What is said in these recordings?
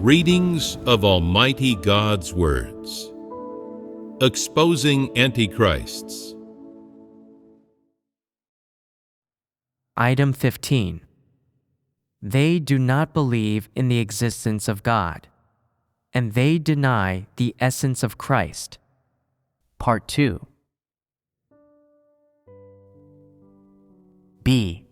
Readings of Almighty God's Words. Exposing Antichrists. Item 15. They do not believe in the existence of God, and they deny the essence of Christ. Part 2. B.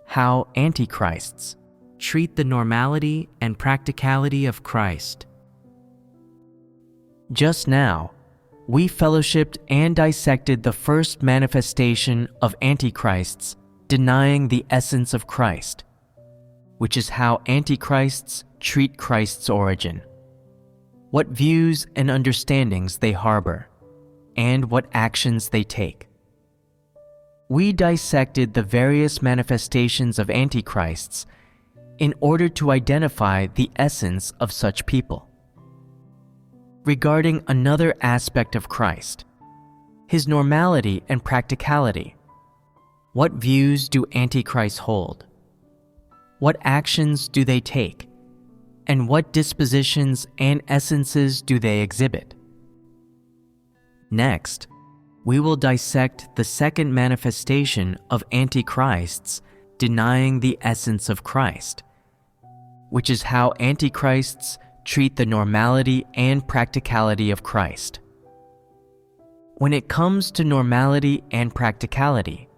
How Antichrists treat the normality and practicality of Christ. Just now, we fellowshipped and dissected the first manifestation of Antichrists denying the essence of Christ, which is how Antichrists treat Christ's origin, what views and understandings they harbor, and what actions they take. We dissected the various manifestations of Antichrists in order to identify the essence of such people. Regarding another aspect of Christ, his normality and practicality, what views do Antichrists hold? What actions do they take? And what dispositions and essences do they exhibit? Next, we will dissect the second manifestation of Antichrists denying the essence of Christ, which is how Antichrists treat the normality and practicality of Christ. When it comes to normality and practicality,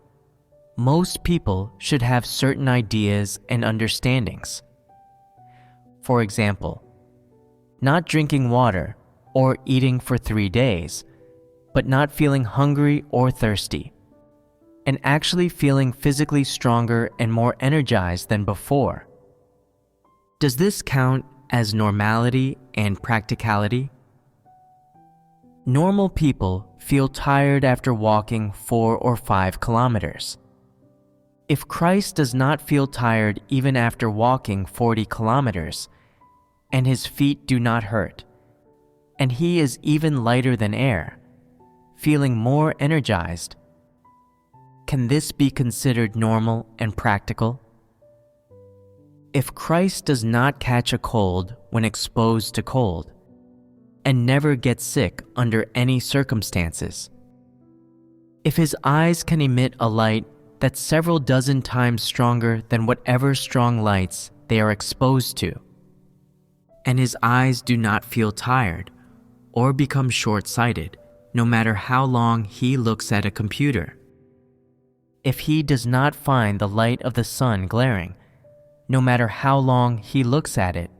most people should have certain ideas and understandings. For example, not drinking water or eating for 3 days, but not feeling hungry or thirsty, and actually feeling physically stronger and more energized than before. Does this count as normality and practicality? Normal people feel tired after walking 4 or 5 kilometers. If Christ does not feel tired even after walking 40 kilometers, and his feet do not hurt, and he is even lighter than air, feeling more energized, can this be considered normal and practical? If Christ does not catch a cold when exposed to cold, and never gets sick under any circumstances, if his eyes can emit a light that's several dozen times stronger than whatever strong lights they are exposed to, and his eyes do not feel tired or become short-sighted no matter how long he looks at a computer, if he does not find the light of the sun glaring no matter how long he looks at it,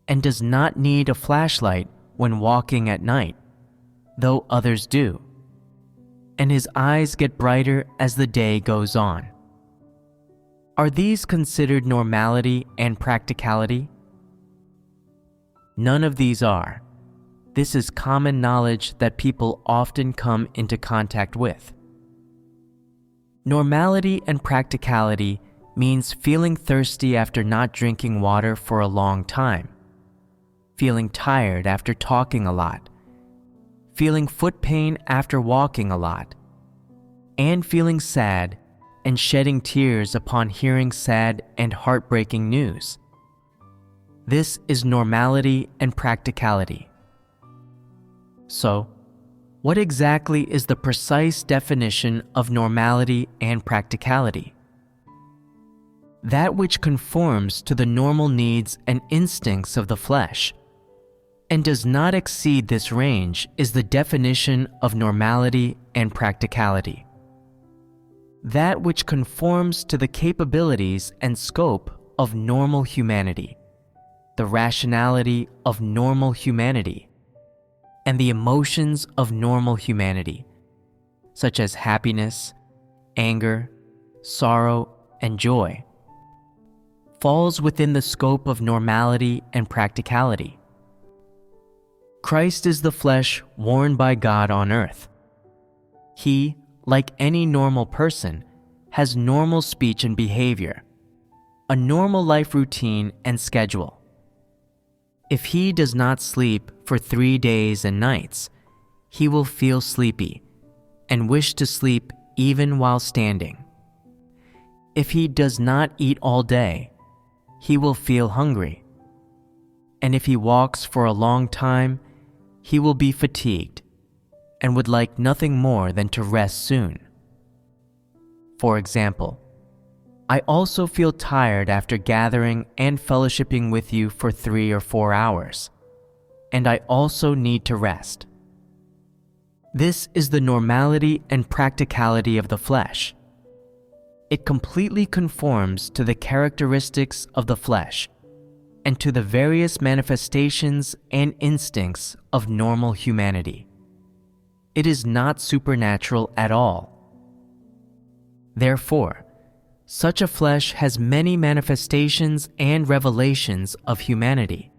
and does not need a flashlight when walking at night, though others do, and his eyes get brighter as the day goes on. Are these considered normality and practicality? None of these are. This is common knowledge that people often come into contact with. Normality and practicality means feeling thirsty after not drinking water for a long time, feeling tired after talking a lot, feeling foot pain after walking a lot, and feeling sad and shedding tears upon hearing sad and heartbreaking news. This is normality and practicality. So, what exactly is the precise definition of normality and practicality? That which conforms to the normal needs and instincts of the flesh, and does not exceed this range, is the definition of normality and practicality. That which conforms to the capabilities and scope of normal humanity, the rationality of normal humanity, and the emotions of normal humanity, such as happiness, anger, sorrow, and joy, falls within the scope of normality and practicality. Christ is the flesh worn by God on earth. He, like any normal person, has normal speech and behavior, a normal life routine and schedule. If he does not sleep for 3 days and nights, he will feel sleepy and wish to sleep even while standing. If he does not eat all day, he will feel hungry. and if he walks for a long time, he will be fatigued and would like nothing more than to rest soon. For example, I also feel tired after gathering and fellowshipping with you for 3 or 4 hours, and I also need to rest. This is the normality and practicality of the flesh. It completely conforms to the characteristics of the flesh and to the various manifestations and instincts of normal humanity. It is not supernatural at all. Therefore, such a flesh has many manifestations and revelations of humanity,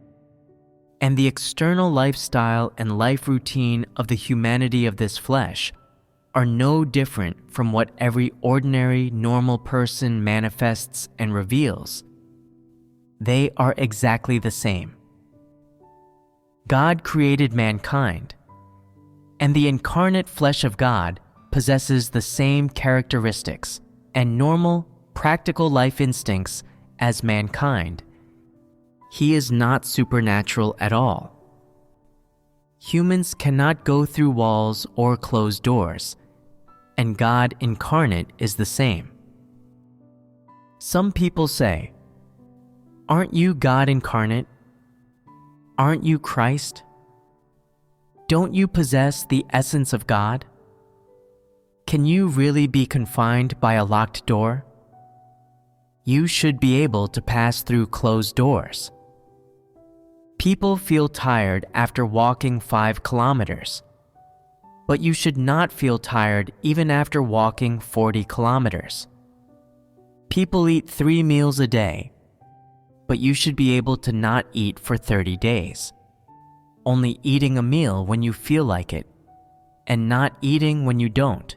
and the external lifestyle and life routine of the humanity of this flesh are no different from what every ordinary, normal person manifests and reveals. They are exactly the same. God created mankind, and the incarnate flesh of God possesses the same characteristics and normal, practical life instincts as mankind. He is not supernatural at all. Humans cannot go through walls or close doors, and God incarnate is the same. Some people say, "Aren't you God incarnate? Aren't you Christ? Don't you possess the essence of God? Can you really be confined by a locked door? You should be able to pass through closed doors." People feel tired after walking 5 kilometers, but you should not feel tired even after walking 40 kilometers. People eat 3 meals a day, but you should be able to not eat for 30 days, only eating a meal when you feel like it, and not eating when you don't,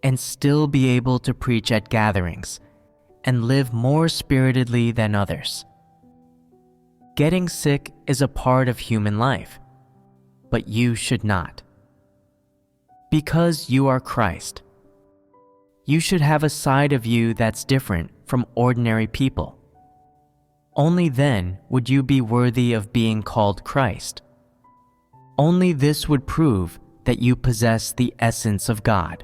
and still be able to preach at gatherings and live more spiritedly than others. Getting sick is a part of human life, but you should not. Because you are Christ, you should have a side of you that's different from ordinary people. Only then would you be worthy of being called Christ. Only this would prove that you possess the essence of God.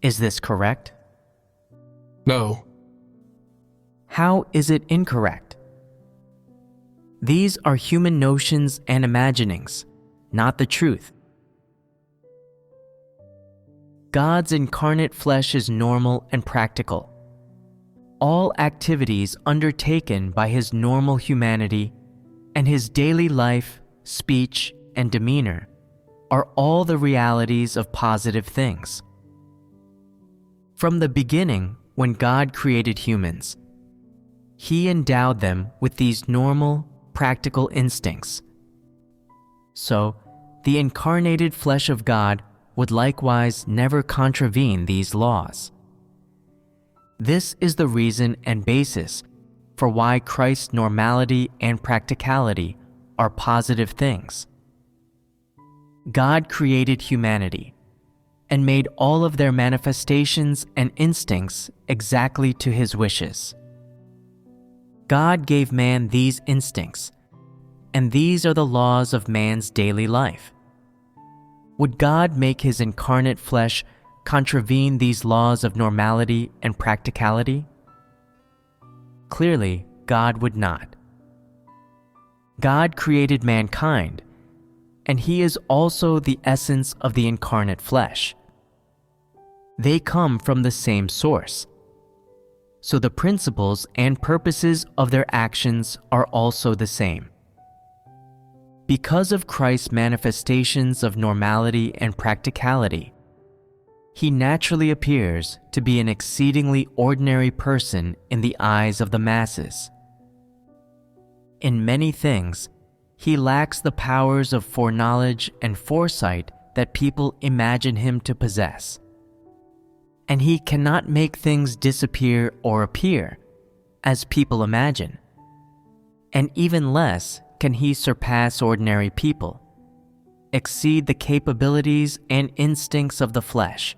Is this correct? No. How is it incorrect? These are human notions and imaginings, not the truth. God's incarnate flesh is normal and practical. All activities undertaken by his normal humanity and his daily life, speech, and demeanor are all the realities of positive things. From the beginning, when God created humans, he endowed them with these normal, practical instincts. So, the incarnated flesh of God would likewise never contravene these laws. This is the reason and basis for why Christ's normality and practicality are positive things. God created humanity and made all of their manifestations and instincts exactly to his wishes. God gave man these instincts, and these are the laws of man's daily life. Would God make his incarnate flesh contravene these laws of normality and practicality? Clearly, God would not. God created mankind, and he is also the essence of the incarnate flesh. They come from the same source, so the principles and purposes of their actions are also the same. Because of Christ's manifestations of normality and practicality, he naturally appears to be an exceedingly ordinary person in the eyes of the masses. In many things, he lacks the powers of foreknowledge and foresight that people imagine him to possess. And he cannot make things disappear or appear, as people imagine. And even less can he surpass ordinary people, exceed the capabilities and instincts of the flesh,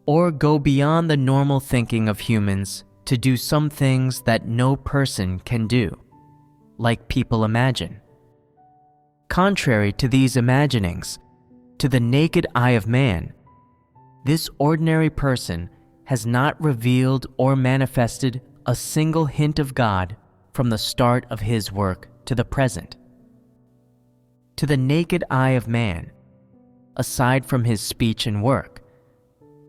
or go beyond the normal thinking of humans to do some things that no person can do. like people imagine. Contrary to these imaginings, to the naked eye of man, this ordinary person has not revealed or manifested a single hint of God from the start of his work to the present. To the naked eye of man, aside from his speech and work,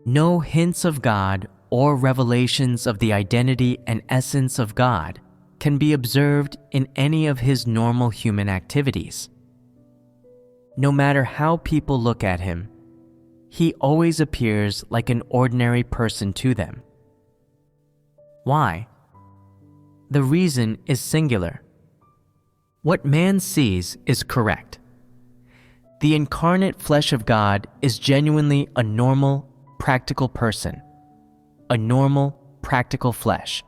no hints of God or revelations of the identity and essence of God can be observed in any of his normal human activities. No matter how people look at him, he always appears like an ordinary person to them. Why? The reason is singular. What man sees is correct. The incarnate flesh of God is genuinely a normal, practical person, a normal, practical flesh.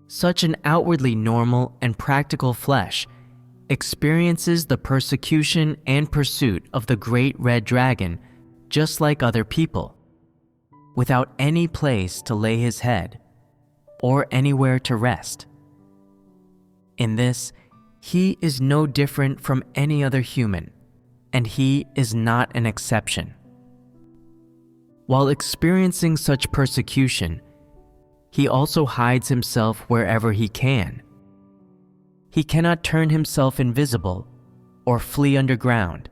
Such an outwardly normal and practical flesh experiences the persecution and pursuit of the great red dragon just like other people, without any place to lay his head or anywhere to rest. In this, he is no different from any other human, and he is not an exception. While experiencing such persecution, he also hides himself wherever he can. He cannot turn himself invisible or flee underground.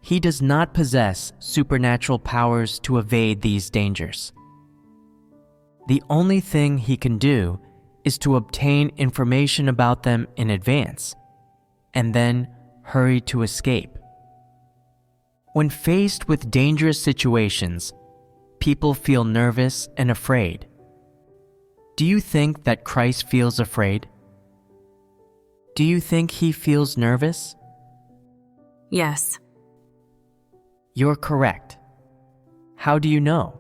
He does not possess supernatural powers to evade these dangers. The only thing he can do is to obtain information about them in advance, and then hurry to escape. When faced with dangerous situations, people feel nervous and afraid. Do you think that Christ feels afraid? Do you think he feels nervous? Yes. You're correct. How do you know?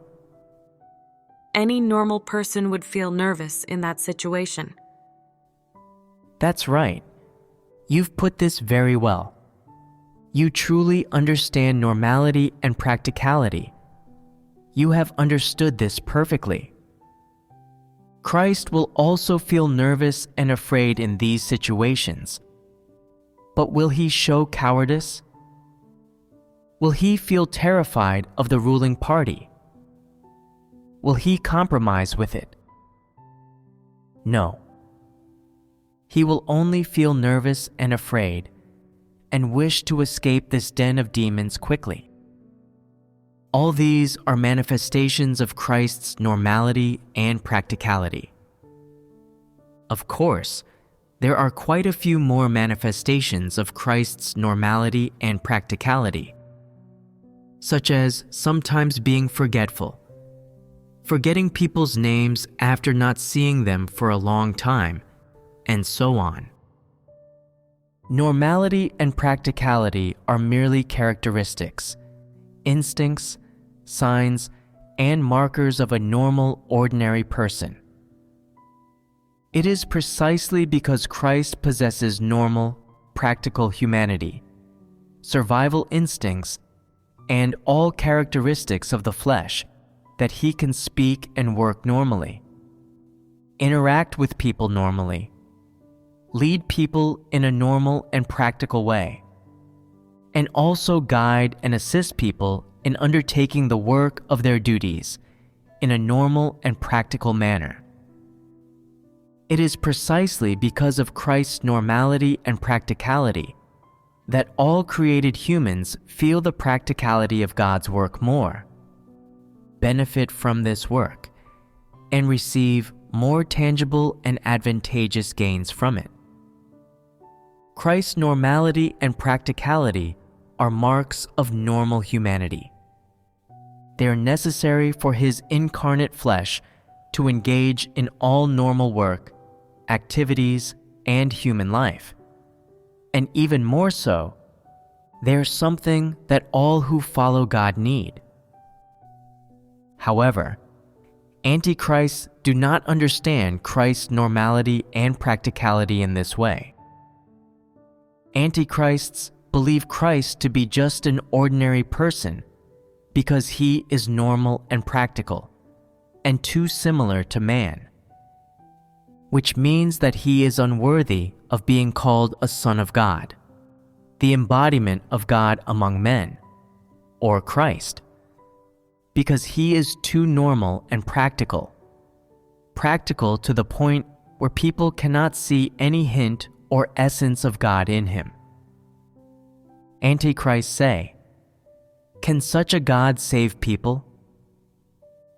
Any normal person would feel nervous in that situation. That's right. You've put this very well. You truly understand normality and practicality. You have understood this perfectly. Christ will also feel nervous and afraid in these situations. But will he show cowardice? Will he feel terrified of the ruling party? Will he compromise with it? No. He will only feel nervous and afraid and wish to escape this den of demons quickly. All these are manifestations of Christ's normality and practicality. Of course, there are quite a few more manifestations of Christ's normality and practicality, such as sometimes being forgetful, forgetting people's names after not seeing them for a long time, and so on. Normality and practicality are merely characteristics, instincts, signs, and markers of a normal, ordinary person. It is precisely because Christ possesses normal, practical humanity, survival instincts, and all characteristics of the flesh that he can speak and work normally, interact with people normally, lead people in a normal and practical way, and also guide and assist people in undertaking the work of their duties in a normal and practical manner. It is precisely because of Christ's normality and practicality that all created humans feel the practicality of God's work more, benefit from this work, and receive more tangible and advantageous gains from it. Christ's normality and practicality are marks of normal humanity. They are necessary for his incarnate flesh to engage in all normal work, activities, and human life. And even more so, they are something that all who follow God need. However, Antichrists do not understand Christ's normality and practicality in this way. Antichrists believe Christ to be just an ordinary person because he is normal and practical, and too similar to man. which means that he is unworthy of being called a son of God, the embodiment of God among men, or Christ, because he is too normal and practical to the point where people cannot see any hint or essence of God in him. Antichrists say, "Can such a God save people?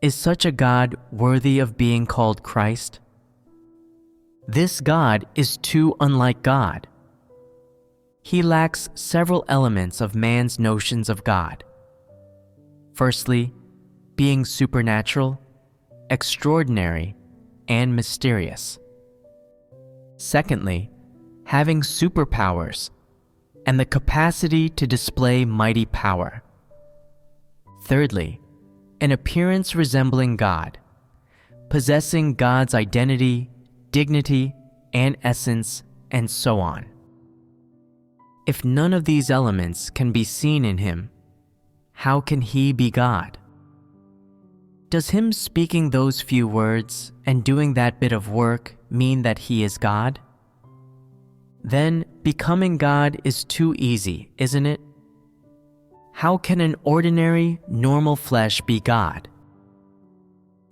Is such a God worthy of being called Christ?" This God is too unlike God. He lacks several elements of man's notions of God. Firstly, being supernatural, extraordinary, and mysterious. Secondly, having superpowers and the capacity to display mighty power. Thirdly, an appearance resembling God, possessing God's identity, dignity, and essence, and so on. If none of these elements can be seen in him, how can he be God? Does him speaking those few words and doing that bit of work mean that he is God? Then becoming God is too easy, isn't it? How can an ordinary, normal flesh be God?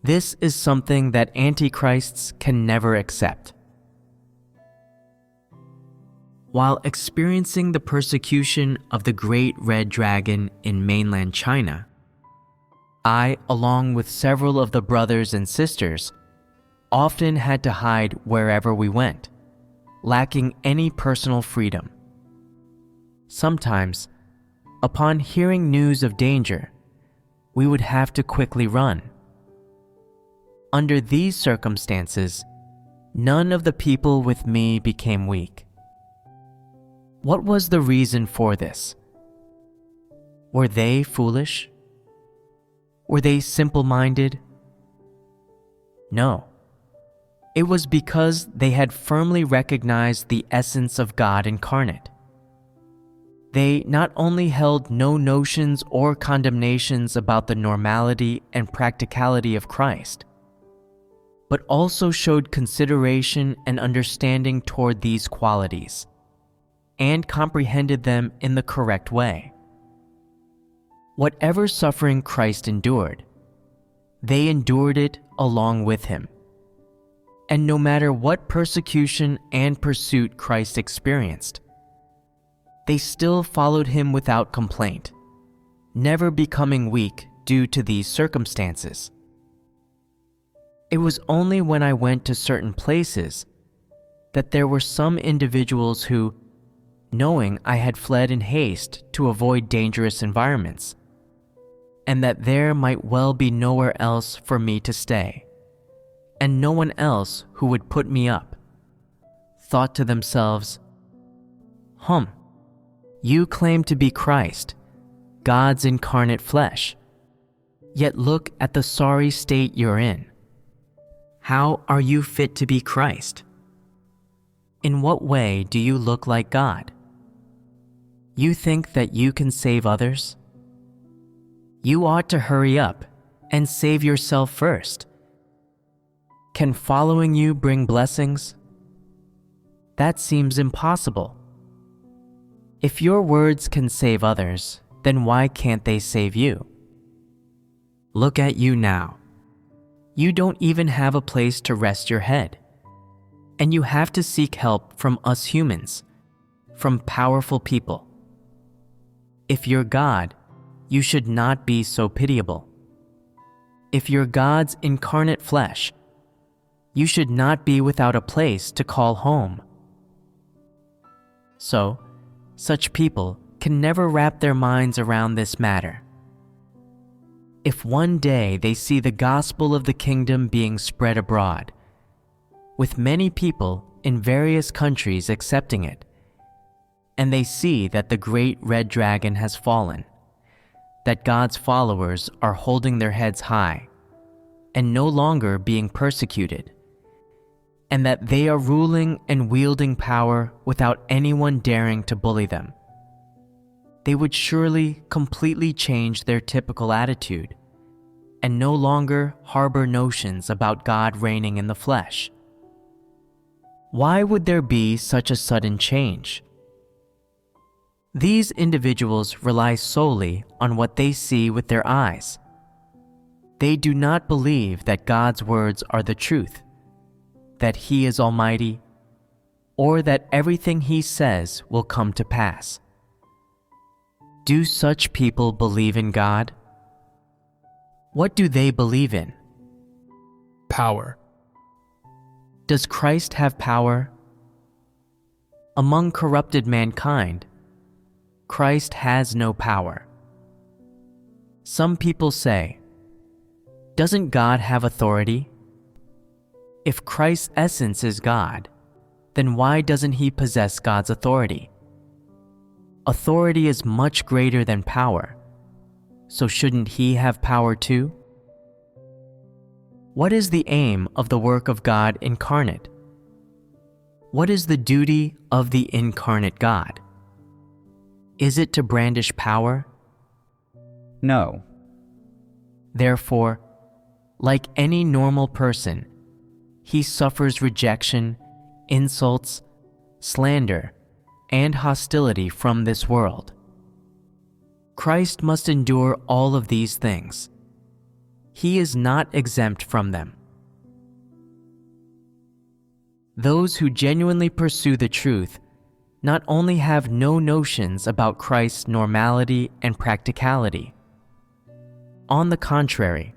This is something that antichrists can never accept. While experiencing the persecution of the Great Red Dragon in mainland China, I, along with several of the brothers and sisters, often had to hide wherever we went, lacking any personal freedom. Sometimes, upon hearing news of danger, we would have to quickly run. Under these circumstances, none of the people with me became weak. What was the reason for this? Were they foolish? Were they simple-minded? No. It was because they had firmly recognized the essence of God incarnate. They not only held no notions or condemnations about the normality and practicality of Christ, but also showed consideration and understanding toward these qualities, and comprehended them in the correct way. Whatever suffering Christ endured, they endured it along with him. And no matter what persecution and pursuit Christ experienced, they still followed him without complaint, never becoming weak due to these circumstances. It was only when I went to certain places that there were some individuals who, knowing I had fled in haste to avoid dangerous environments, and that there might well be nowhere else for me to stay, and no one else who would put me up, thought to themselves, you claim to be Christ, God's incarnate flesh, yet look at the sorry state you're in. How are you fit to be Christ? In what way do you look like God? You think that you can save others? You ought to hurry up and save yourself first. Can following you bring blessings? That seems impossible. If your words can save others, then why can't they save you? Look at you now. You don't even have a place to rest your head, and you have to seek help from us humans, from powerful people. If you're God, you should not be so pitiable. If you're God's incarnate flesh, you should not be without a place to call home. So, such people can never wrap their minds around this matter. If one day they see the gospel of the kingdom being spread abroad, with many people in various countries accepting it, and they see that the great red dragon has fallen, that God's followers are holding their heads high and no longer being persecuted, and that they are ruling and wielding power without anyone daring to bully them, they would surely completely change their typical attitude and no longer harbor notions about God reigning in the flesh. Why would there be such a sudden change? These individuals rely solely on what they see with their eyes. They do not believe that God's words are the truth, that He is Almighty, or that everything He says will come to pass. Do such people believe in God? What do they believe in? Power. Does Christ have power? Among corrupted mankind, Christ has no power. Some people say, doesn't God have authority? If Christ's essence is God, then why doesn't He possess God's authority? Authority is much greater than power, so shouldn't He have power too? What is the aim of the work of God incarnate? What is the duty of the incarnate God? Is it to brandish power? No. Therefore, like any normal person, He suffers rejection, insults, slander, and hostility from this world. Christ must endure all of these things. He is not exempt from them. Those who genuinely pursue the truth not only have no notions about Christ's normality and practicality. On the contrary,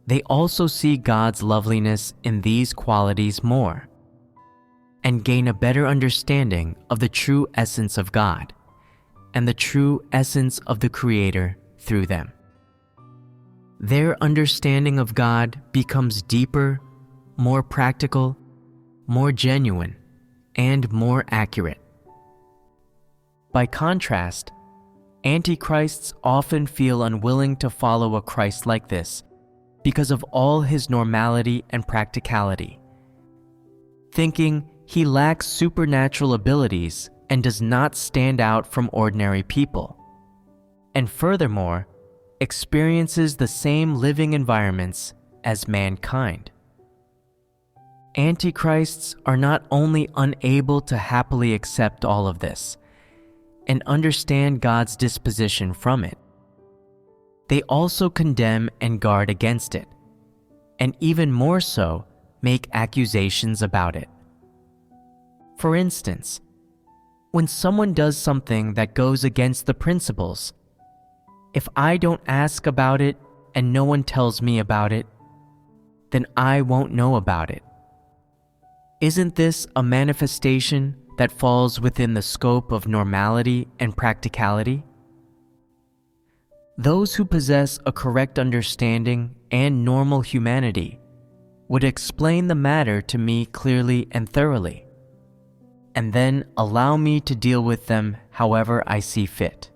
they also see God's loveliness in these qualities more, and gain a better understanding of the true essence of God and the true essence of the Creator through them. Their understanding of God becomes deeper, more practical, more genuine, and more accurate. By contrast, Antichrists often feel unwilling to follow a Christ like this because of all His normality and practicality, thinking He lacks supernatural abilities and does not stand out from ordinary people, and furthermore, experiences the same living environments as mankind. Antichrists are not only unable to happily accept all of this and understand God's disposition from it, they also condemn and guard against it, and even more so, make accusations about it. For instance, when someone does something that goes against the principles, if I don't ask about it and no one tells me about it, then I won't know about it. Isn't this a manifestation that falls within the scope of normality and practicality? Those who possess a correct understanding and normal humanity would explain the matter to me clearly and thoroughly, and then allow me to deal with them however I see fit.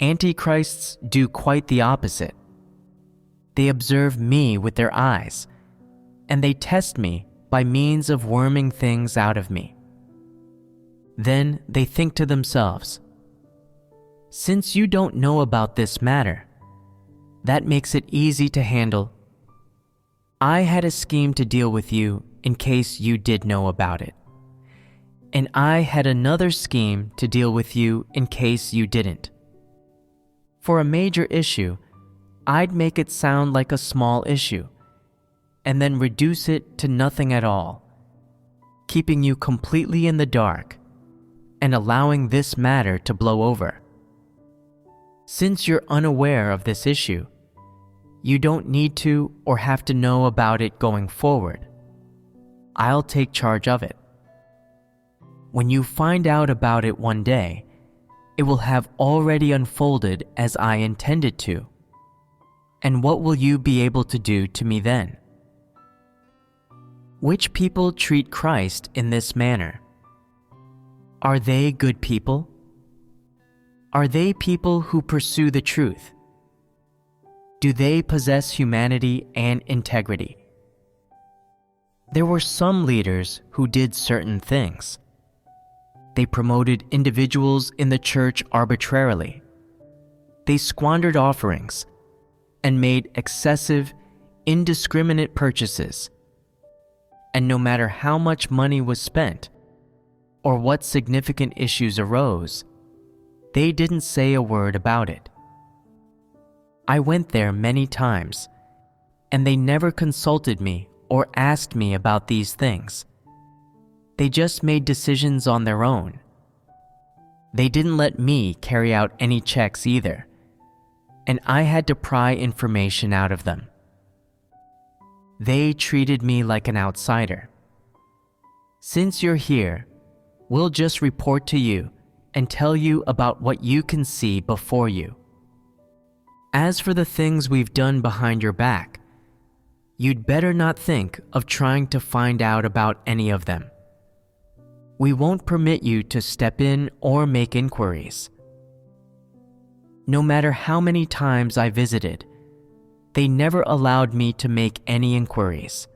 Antichrists do quite the opposite. They observe me with their eyes, and they test me by means of worming things out of me. Then they think to themselves, since you don't know about this matter, that makes it easy to handle. I had a scheme to deal with you in case you did know about it, and I had another scheme to deal with you in case you didn't. For a major issue, I'd make it sound like a small issue, and then reduce it to nothing at all, keeping you completely in the dark and allowing this matter to blow over. Since you're unaware of this issue, you don't need to or have to know about it going forward. I'll take charge of it. When you find out about it one day, it will have already unfolded as I intended to. And what will you be able to do to me then? Which people treat Christ in this manner? Are they good people? Are they people who pursue the truth? Do they possess humanity and integrity? There were some leaders who did certain things. They promoted individuals in the church arbitrarily. They squandered offerings and made excessive, indiscriminate purchases. and no matter how much money was spent or what significant issues arose, they didn't say a word about it. I went there many times, and they never consulted me or asked me about these things. They just made decisions on their own. They didn't let me carry out any checks either, and I had to pry information out of them. They treated me like an outsider. Since you're here, we'll just report to you and tell you about what you can see before you. As for the things we've done behind your back, you'd better not think of trying to find out about any of them. We won't permit you to step in or make inquiries. No matter how many times I visited, they never allowed me to make any inquiries.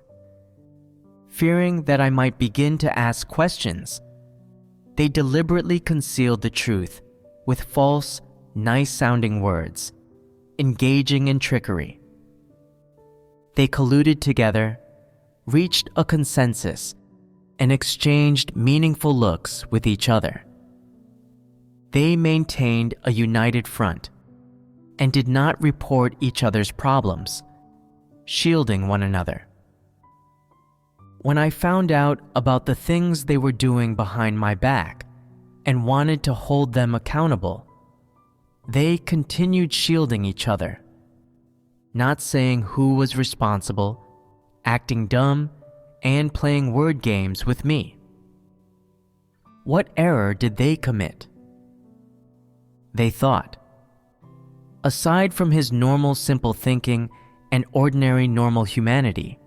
Fearing that I might begin to ask questions, they deliberately concealed the truth with false, nice-sounding words, engaging in trickery. They colluded together, reached a consensus, and exchanged meaningful looks with each other. They maintained a united front and did not report each other's problems, shielding one another. When I found out about the things they were doing behind my back and wanted to hold them accountable, they continued shielding each other, not saying who was responsible, acting dumb, and playing word games with me. What error did they commit? They thought, aside from his normal simple thinking and ordinary normal humanity,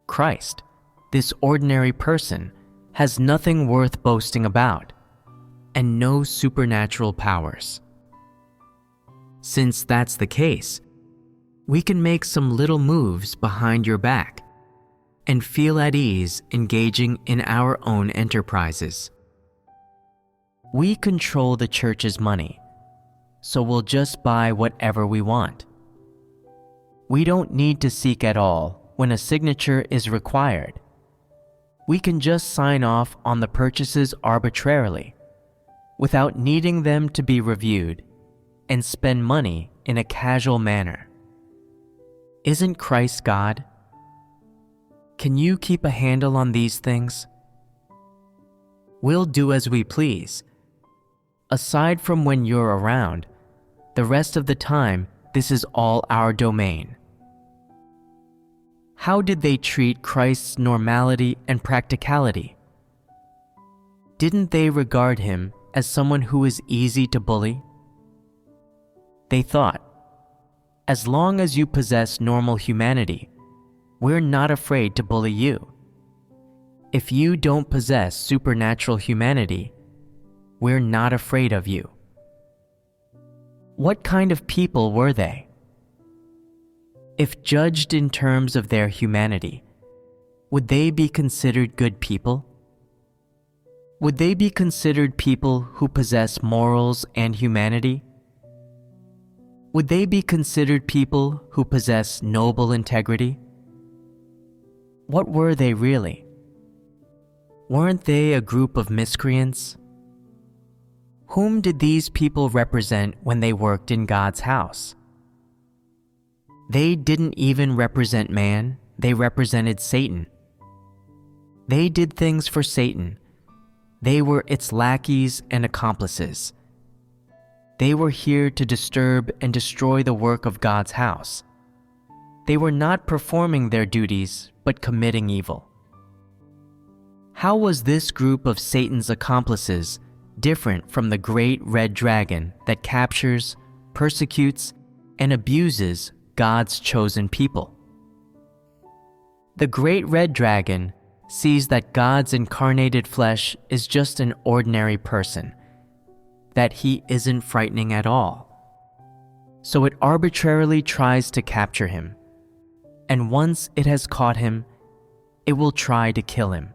Christ, this ordinary person, has nothing worth boasting about and no supernatural powers. Since that's the case, we can make some little moves behind your back and feel at ease engaging in our own enterprises. We control the church's money, so we'll just buy whatever we want. We don't need to seek at all when a signature is required. We can just sign off on the purchases arbitrarily, without needing them to be reviewed, and spend money in a casual manner. Isn't Christ God? Can you keep a handle on these things? We'll do as we please. Aside from when you're around, the rest of the time, this is all our domain. How did they treat Christ's normality and practicality? Didn't they regard him as someone who is easy to bully? They thought, as long as you possess normal humanity, we're not afraid to bully you. If you don't possess supernatural humanity, we're not afraid of you. What kind of people were they? If judged in terms of their humanity, would they be considered good people? Would they be considered people who possess morals and humanity? Would they be considered people who possess noble integrity? What were they really? Weren't they a group of miscreants? Whom did these people represent when they worked in God's house? They didn't even represent man, they represented Satan. They did things for Satan. They were its lackeys and accomplices. They were here to disturb and destroy the work of God's house. They were not performing their duties, but committing evil. How was this group of Satan's accomplices different from the great red dragon that captures, persecutes, and abuses God's chosen people? The great red dragon sees that God's incarnated flesh is just an ordinary person, that he isn't frightening at all. So it arbitrarily tries to capture him, and once it has caught him, it will try to kill him.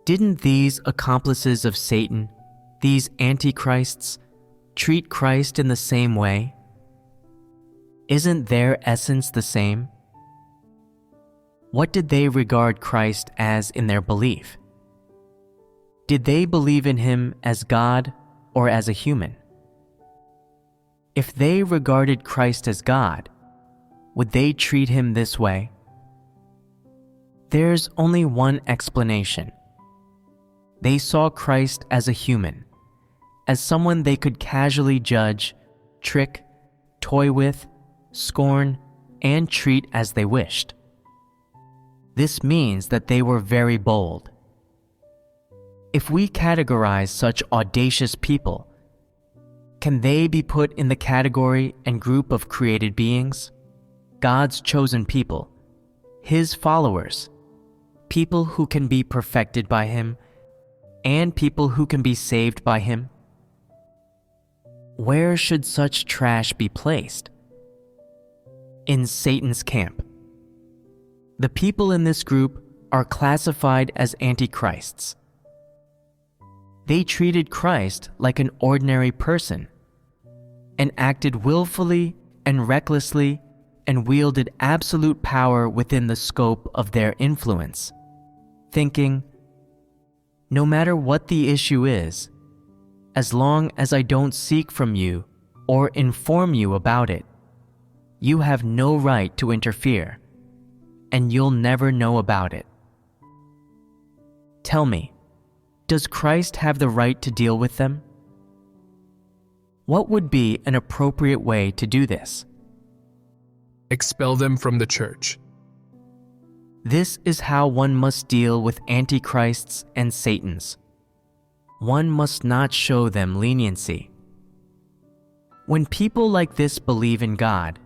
Didn't these accomplices of Satan, these antichrists, treat Christ in the same way? Isn't their essence the same? what did they regard Christ as in their belief? Did they believe in him as God or as a human? If they regarded Christ as God, would they treat him this way? There's only one explanation. They saw Christ as a human, as someone they could casually judge, trick, toy with, scorn, and treat as they wished. This means that they were very bold. If we categorize such audacious people, can they be put in the category and group of created beings, God's chosen people, his followers, people who can be perfected by him, and people who can be saved by him? Where should such trash be placed? In Satan's camp. The people in this group are classified as antichrists. They treated Christ like an ordinary person and acted willfully and recklessly and wielded absolute power within the scope of their influence, thinking, no matter what the issue is, as long as I don't seek from you or inform you about it, you have no right to interfere, and you'll never know about it. Tell me, does Christ have the right to deal with them? What would be an appropriate way to do this? Expel them from the church. This is how one must deal with antichrists and Satans. One must not show them leniency. When people like this believe in God,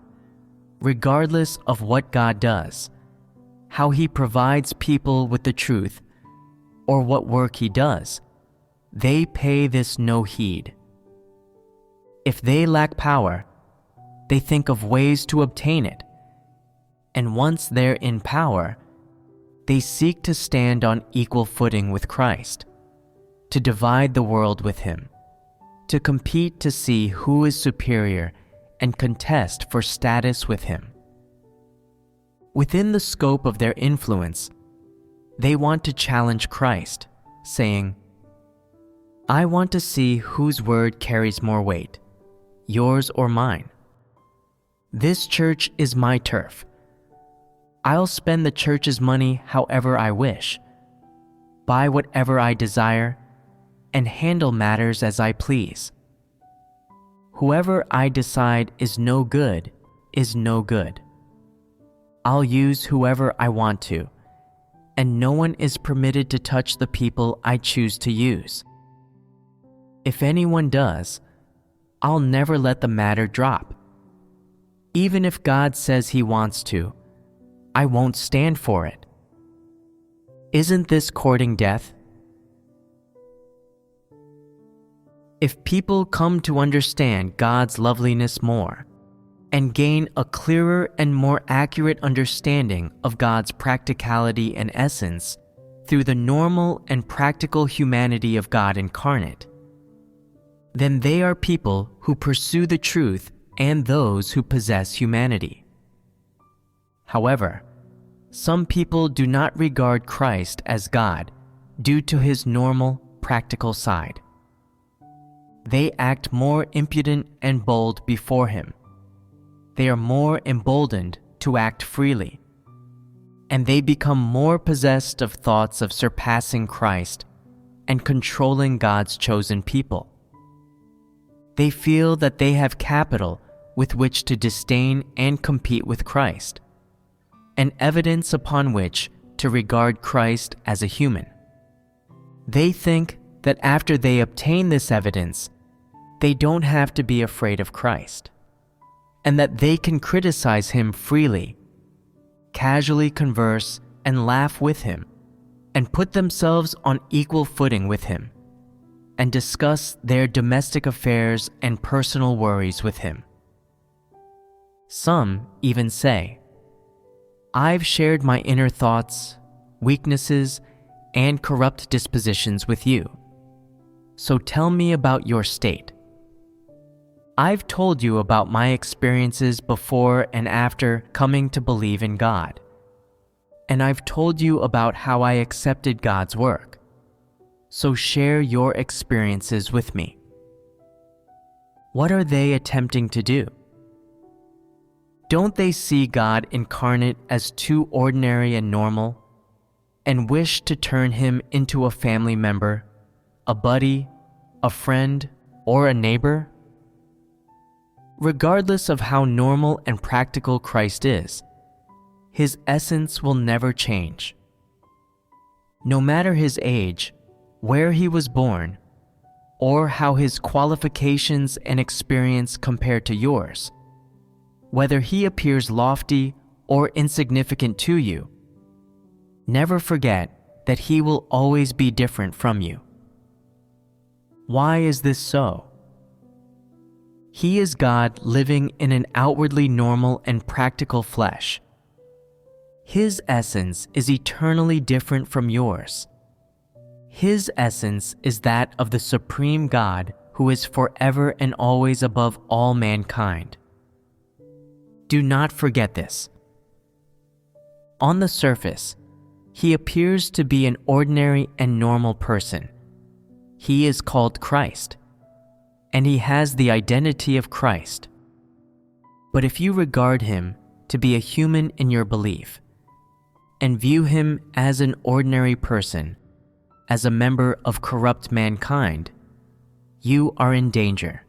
regardless of what God does, how he provides people with the truth, or what work he does, they pay this no heed. If they lack power, they think of ways to obtain it, and once they're in power, they seek to stand on equal footing with Christ, to divide the world with him, to compete to see who is superior and contest for status with him. Within the scope of their influence, they want to challenge Christ, saying, I want to see whose word carries more weight, yours or mine. This church is my turf. I'll spend the church's money however I wish, buy whatever I desire, and handle matters as I please. Whoever I decide is no good is no good. I'll use whoever I want to, and no one is permitted to touch the people I choose to use. If anyone does, I'll never let the matter drop. Even if God says he wants to, I won't stand for it. Isn't this courting death? If people come to understand God's loveliness more, and gain a clearer and more accurate understanding of God's practicality and essence through the normal and practical humanity of God incarnate, then they are people who pursue the truth and those who possess humanity. However, some people do not regard Christ as God due to his normal, practical side. They act more impudent and bold before him. They are more emboldened to act freely, and they become more possessed of thoughts of surpassing Christ and controlling God's chosen people. They feel that they have capital with which to disdain and compete with Christ, an evidence upon which to regard Christ as a human. They think that after they obtain this evidence, they don't have to be afraid of Christ, and that they can criticize him freely, casually converse and laugh with him, and put themselves on equal footing with him, and discuss their domestic affairs and personal worries with him. Some even say, I've shared my inner thoughts, weaknesses, and corrupt dispositions with you, so tell me about your state. I've told you about my experiences before and after coming to believe in God, and I've told you about how I accepted God's work. So share your experiences with me. What are they attempting to do? Don't they see God incarnate as too ordinary and normal, and wish to turn him into a family member, a buddy, a friend, or a neighbor? Regardless of how normal and practical Christ is, his essence will never change. No matter his age, where he was born, or how his qualifications and experience compare to yours, whether he appears lofty or insignificant to you, never forget that he will always be different from you. Why is this so? He is God living in an outwardly normal and practical flesh. His essence is eternally different from yours. His essence is that of the supreme God who is forever and always above all mankind. Do not forget this. On the surface, he appears to be an ordinary and normal person. He is called Christ, and he has the identity of Christ. But if you regard him to be a human in your belief, and view him as an ordinary person, as a member of corrupt mankind, you are in danger.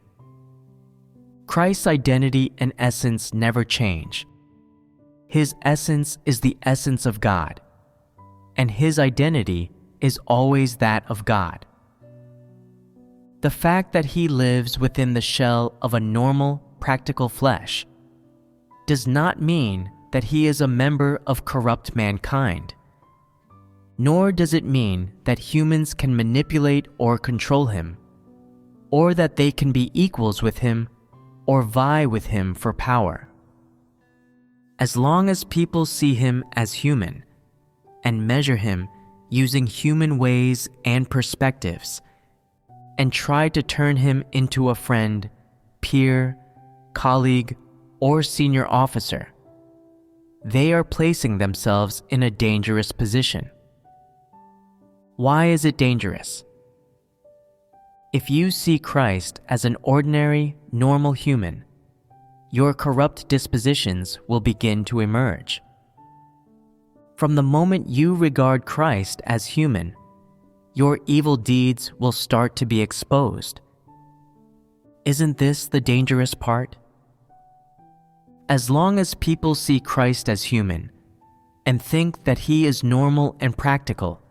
Christ's identity and essence never change. His essence is the essence of God, and his identity is always that of God. The fact that he lives within the shell of a normal, practical flesh does not mean that he is a member of corrupt mankind, nor does it mean that humans can manipulate or control him, or that they can be equals with him or vie with him for power. As long as people see him as human and measure him using human ways and perspectives, and try to turn him into a friend, peer, colleague, or senior officer, they are placing themselves in a dangerous position. Why is it dangerous? If you see Christ as an ordinary, normal human, your corrupt dispositions will begin to emerge. From the moment you regard Christ as human, your evil deeds will start to be exposed. Isn't this the dangerous part? As long as people see Christ as human and think that he is normal and practical,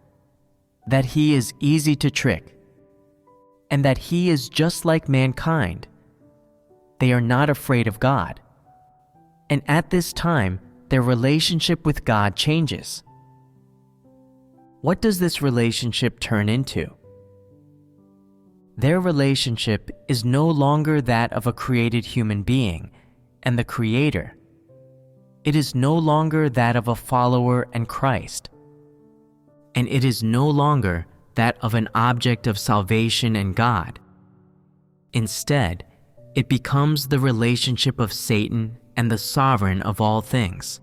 that he is easy to trick, and that he is just like mankind, they are not afraid of God. And at this time, their relationship with God changes. What does this relationship turn into? Their relationship is no longer that of a created human being and the Creator. It is no longer that of a follower and Christ. And it is no longer that of an object of salvation and God. Instead, it becomes the relationship of Satan and the sovereign of all things.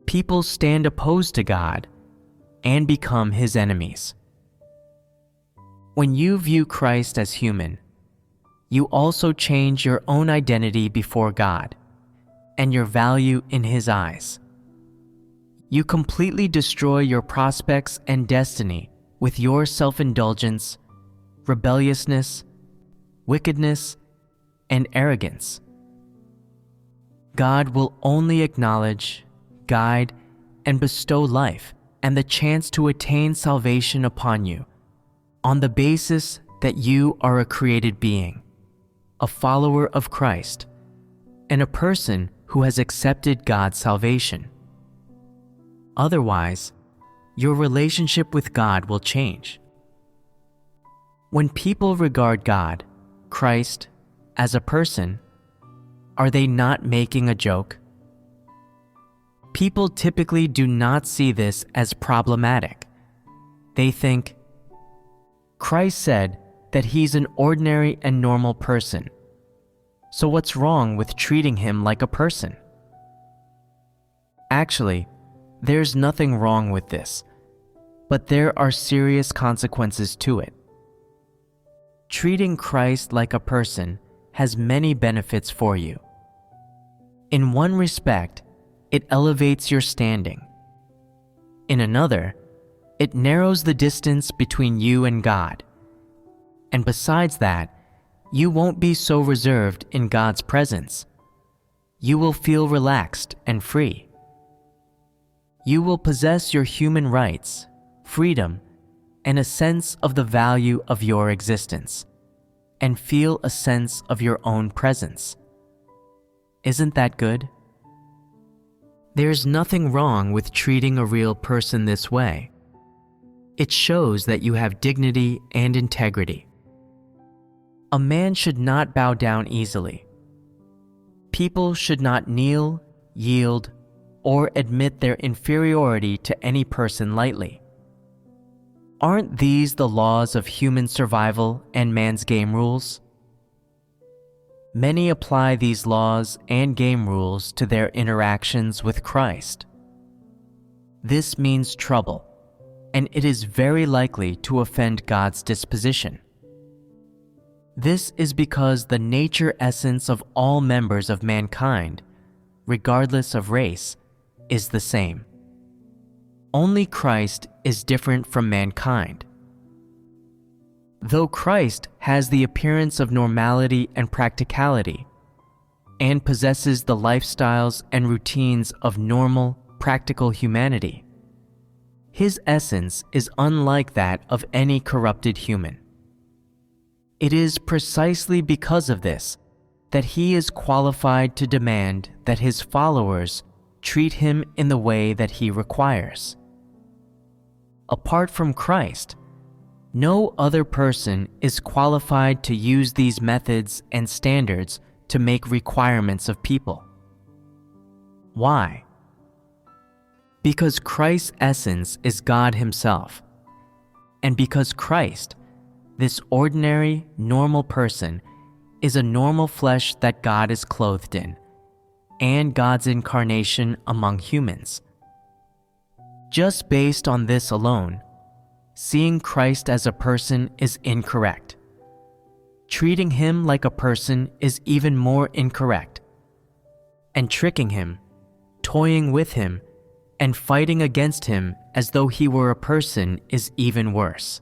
People stand opposed to God and become his enemies. When you view Christ as human, you also change your own identity before God and your value in his eyes. You completely destroy your prospects and destiny with your self-indulgence, rebelliousness, wickedness, and arrogance. God will only acknowledge, guide, and bestow life and the chance to attain salvation upon you on the basis that you are a created being, a follower of Christ, and a person who has accepted God's salvation. Otherwise, your relationship with God will change. When people regard God, Christ, as a person, are they not making a joke? People typically do not see this as problematic. They think, Christ said that he's an ordinary and normal person, so what's wrong with treating him like a person? Actually, there's nothing wrong with this, but there are serious consequences to it. Treating Christ like a person has many benefits for you. In one respect, it elevates your standing. In another, it narrows the distance between you and God. And besides that, you won't be so reserved in God's presence. You will feel relaxed and free. You will possess your human rights, freedom, and a sense of the value of your existence, and feel a sense of your own presence. Isn't that good? There's nothing wrong with treating a real person this way. It shows that you have dignity and integrity. A man should not bow down easily. People should not kneel, yield, or admit their inferiority to any person lightly. Aren't these the laws of human survival and man's game rules? Many apply these laws and game rules to their interactions with Christ. This means trouble, and it is very likely to offend God's disposition. This is because the nature essence of all members of mankind, regardless of race, is the same. Only Christ is different from mankind. Though Christ has the appearance of normality and practicality, and possesses the lifestyles and routines of normal, practical humanity, his essence is unlike that of any corrupted human. It is precisely because of this that he is qualified to demand that his followers treat him in the way that he requires. Apart from Christ, no other person is qualified to use these methods and standards to make requirements of people. Why? Because Christ's essence is God himself, and because Christ, this ordinary, normal person, is a normal flesh that God is clothed in, and God's incarnation among humans. Just based on this alone, seeing Christ as a person is incorrect. Treating him like a person is even more incorrect. And tricking him, toying with him, and fighting against him as though he were a person is even worse.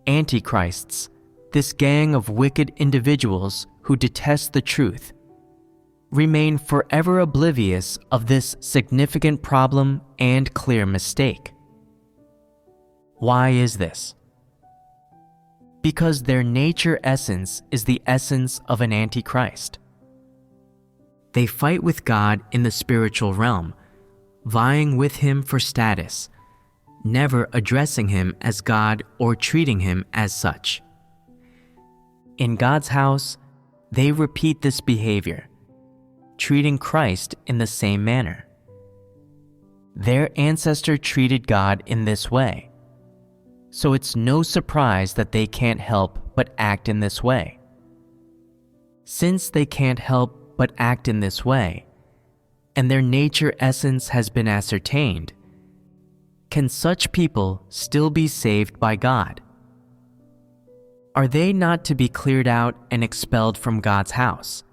Antichrists, this gang of wicked individuals who detest the truth, remain forever oblivious of this significant problem and clear mistake. Why is this? Because their nature essence is the essence of an antichrist. They fight with God in the spiritual realm, vying with him for status, never addressing him as God or treating him as such. In God's house, they repeat this behavior, treating Christ in the same manner. Their ancestor treated God in this way, so it's no surprise that they can't help but act in this way. Since they can't help but act in this way, and their nature essence has been ascertained, can such people still be saved by God? Are they not to be cleared out and expelled from God's house?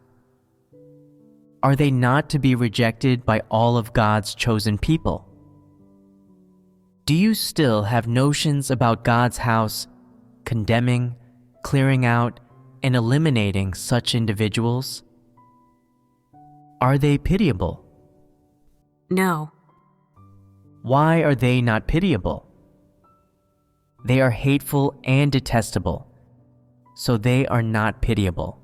Are they not to be rejected by all of God's chosen people? Do you still have notions about God's house condemning, clearing out, and eliminating such individuals? Are they pitiable? No. Why are they not pitiable? They are hateful and detestable, so they are not pitiable.